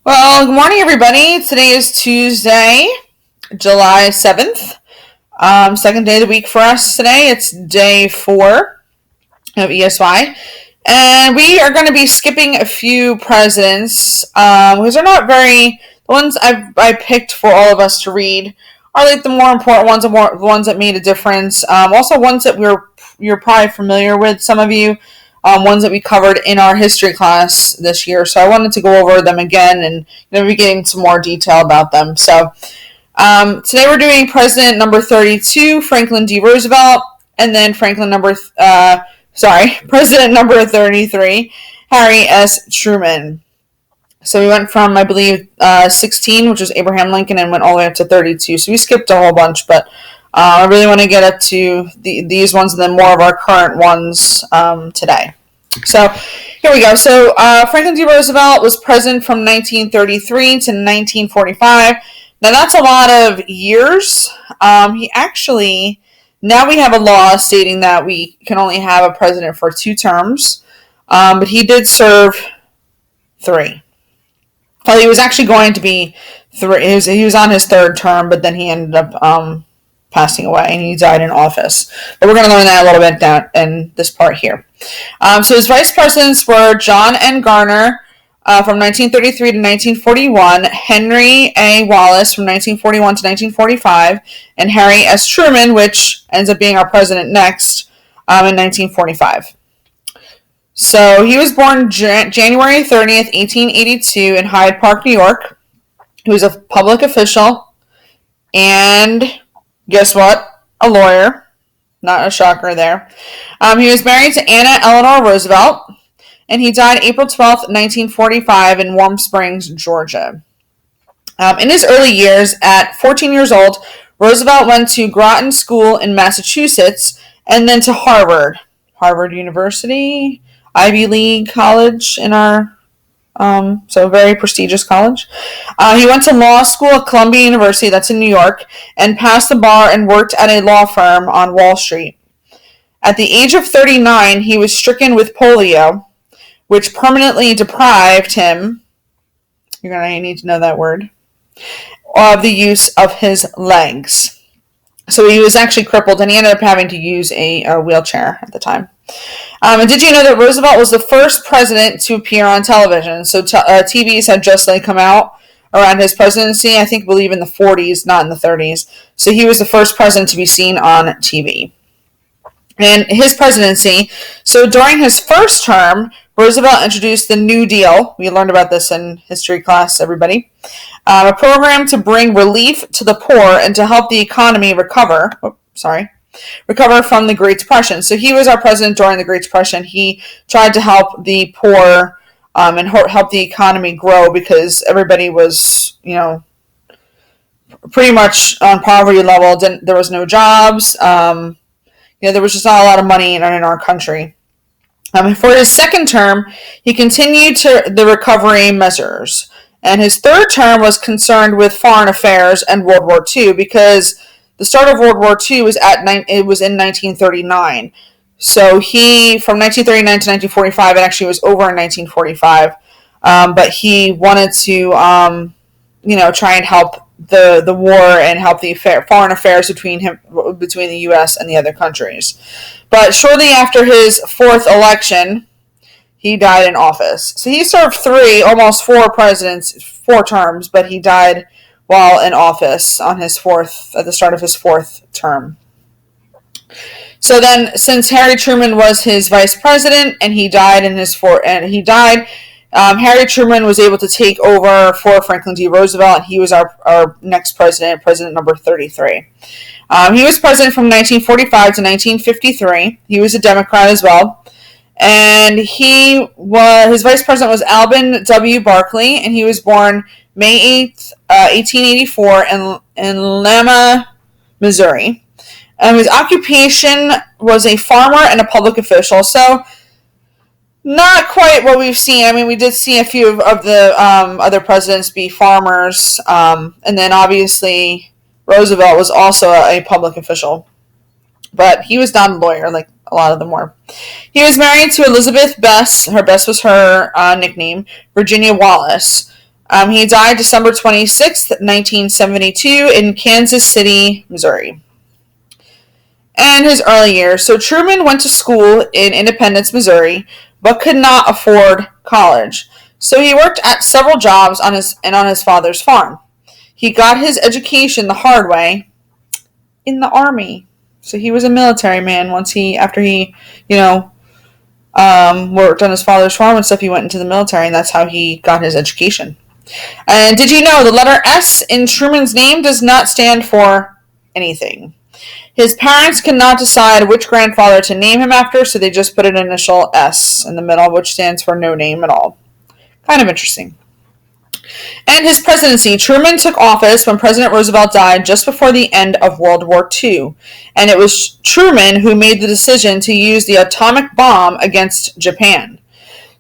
Well, good morning, everybody. Today is Tuesday, July 7th. Second day of the week for us today. It's day 4 of ESY. And we are going to be skipping a few presidents because they're not very. The ones I picked for all of us to read are like the more important ones, the ones that made a difference. Also, ones that you're probably familiar with, some of you. Ones that we covered in our history class this year. So I wanted to go over them again and be getting some more detail about them. So today we're doing President number 32, Franklin D. Roosevelt, and then President number 33, Harry S. Truman. So we went from, I believe, 16, which was Abraham Lincoln, and went all the way up to 32. So we skipped a whole bunch, but I really want to get up to these ones and then more of our current ones today. So here we go. So Franklin D. Roosevelt was president from 1933 to 1945. Now that's a lot of years. He actually, now we have a law stating that we can only have a president for 2 terms, but he did serve 3. Well, he was actually going to be 3. He was on his 3rd term, but then he ended up passing away, and he died in office. But we're going to learn that a little bit down in this part here. So his vice presidents were John N. Garner from 1933 to 1941, Henry A. Wallace from 1941 to 1945, and Harry S. Truman, which ends up being our president next, in 1945. So he was born January 30th, 1882 in Hyde Park, New York. He was a public official, and guess what? A lawyer. Not a shocker there. He was married to Anna Eleanor Roosevelt, and he died April 12th, 1945 in Warm Springs, Georgia. In his early years, at 14 years old, Roosevelt went to Groton School in Massachusetts and then to Harvard University, Ivy League college in our so a very prestigious college. He went to law school at Columbia University, that's in New York, and passed the bar and worked at a law firm on Wall Street. At the age of 39, he was stricken with polio, which permanently deprived him, you're going to need to know that word, of the use of his legs. So he was actually crippled, and he ended up having to use a wheelchair at the time. And did you know that Roosevelt was the first president to appear on television? So TVs had just come out around his presidency, I believe in the 40s, not in the 30s. So he was the first president to be seen on TV. And his presidency, so during his first term, Roosevelt introduced the New Deal. We learned about this in history class, everybody. A program to bring relief to the poor and to help the economy recover from the Great Depression. So he was our president during the Great Depression. He tried to help the poor and help the economy grow because everybody was, pretty much on poverty level. There was no jobs. There was just not a lot of money in our country. For his second term, he continued the recovery measures. And his third term was concerned with foreign affairs and World War II because the start of World War II was in 1939. So he, from 1939 to 1945, it actually was over in 1945. But he wanted to, try and help the war and help the foreign affairs between the U.S. and the other countries. But shortly after his 4th election, he died in office. So he served almost 4 presidents, 4 terms, but he died while in office at the start of his 4th term. So then, since Harry Truman was his vice president and he died Harry Truman was able to take over for Franklin D. Roosevelt, and he was our next president, president number 33. He was president from 1945 to 1953. He was a Democrat as well. And his vice president was Alben W. Barkley, and he was born May 8th, 1884 in Lima, Missouri. His occupation was a farmer and a public official, so not quite what we've seen. We did see a few of the other presidents be farmers, and then obviously Roosevelt was also a public official. But he was not a lawyer like a lot of them were. He was married to Elizabeth Bess. Bess was her nickname, Virginia Wallace. He died December 26th, 1972 in Kansas City, Missouri. And his early years. So Truman went to school in Independence, Missouri, but could not afford college. So he worked at several jobs on his father's farm. He got his education the hard way in the Army. So he was a military man after he worked on his father's farm and stuff, he went into the military, and that's how he got his education. And did you know the letter S in Truman's name does not stand for anything? His parents could not decide which grandfather to name him after, so they just put an initial S in the middle, which stands for no name at all. Kind of interesting. And his presidency. Truman took office when President Roosevelt died just before the end of World War II. And it was Truman who made the decision to use the atomic bomb against Japan.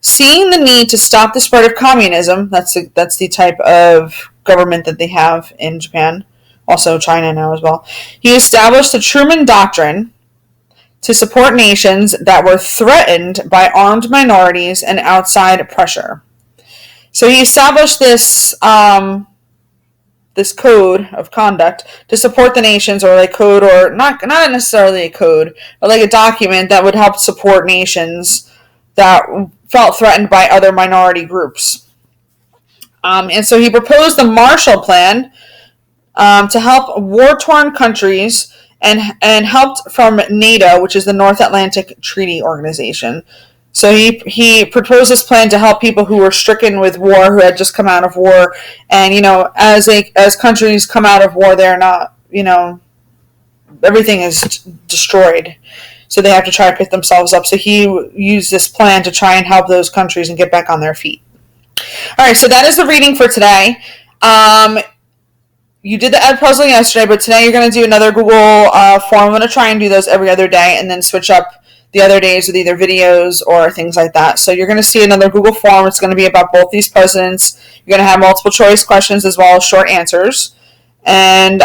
Seeing the need to stop the spread of communism, that's the type of government that they have in Japan, also China now as well, he established the Truman Doctrine to support nations that were threatened by armed minorities and outside pressure. So he established this this code of conduct to support the nations, or like code, or not necessarily a code, but like a document that would help support nations that felt threatened by other minority groups. And so he proposed the Marshall Plan to help war-torn countries, and helped from NATO, which is the North Atlantic Treaty Organization. So he proposed this plan to help people who were stricken with war, who had just come out of war, and as countries come out of war, they're not, everything is destroyed, so they have to try to pick themselves up. So he used this plan to try and help those countries and get back on their feet. All right, so that is the reading for today. You did the Ed puzzle yesterday, but today you're going to do another Google form. I'm going to try and do those every other day, and then switch up the other days with either videos or things like that. So you're going to see another Google form. It's going to be about both these presidents. You're going to have multiple choice questions as well as short answers. And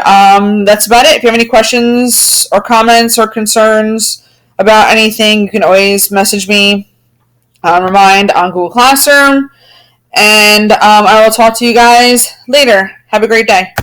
that's about it. If you have any questions or comments or concerns about anything, you can always message me on Remind on Google Classroom. And I will talk to you guys later. Have a great day.